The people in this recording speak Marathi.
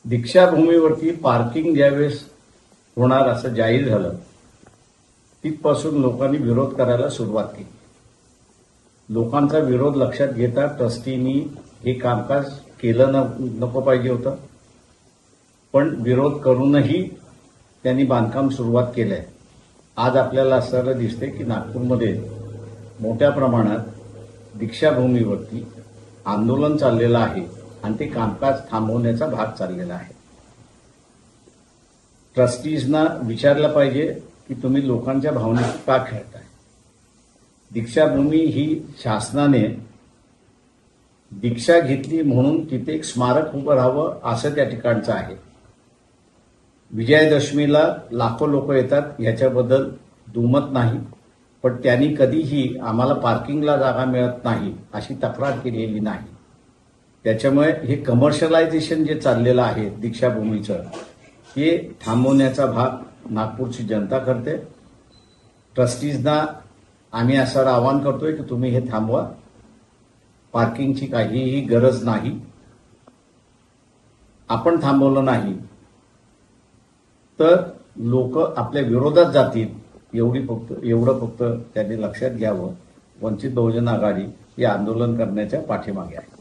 दीक्षाभूमीवरती पार्किंग ज्यावेळेस होणार असं जाहीर झालं तिथपासून लोकांनी विरोध करायला सुरुवात केली. लोकांचा विरोध लक्षात घेता ट्रस्टीनी हे कामकाज केलं नको पाहिजे होतं, पण विरोध करूनही त्यांनी बांधकाम सुरुवात केलंय. आज आपल्याला असं दिसतंय की नागपूरमध्ये मोठ्या प्रमाणात दीक्षाभूमीवरती आंदोलन चाललेलं आहे आणि ते कामकाज थांबवण्याचा भाग चाललेला आहे. ट्रस्टीजना विचारलं पाहिजे की तुम्ही लोकांच्या भावनेशी का खेळताय. दीक्षाभूमी ही शासनाने दीक्षा घेतली म्हणून तिथे एक स्मारक उभं राहावं असं त्या ठिकाणचं आहे. विजयादशमीला लाखो लोक येतात याच्याबद्दल दुमत नाही, पण त्यांनी कधीही आम्हाला पार्किंगला जागा मिळत नाही अशी तक्रार केलेली नाही. त्याच्यामुळे हे कमर्शियलायझेशन जे चाललेलं आहे दीक्षाभूमीचं हे थांबवण्याचा भाग नागपूरची जनता करते. ट्रस्टीजना आम्ही असं आवाहन करतोय की तुम्ही हे थांबवा. पार्किंगची काहीही गरज नाही. आपण थांबवलं नाही तर लोक आपल्या विरोधात जातील एवढं फक्त त्यांनी लक्षात घ्यावं. वंचित बहुजन आघाडी हे आंदोलन करण्याच्या पाठीमागे आहे.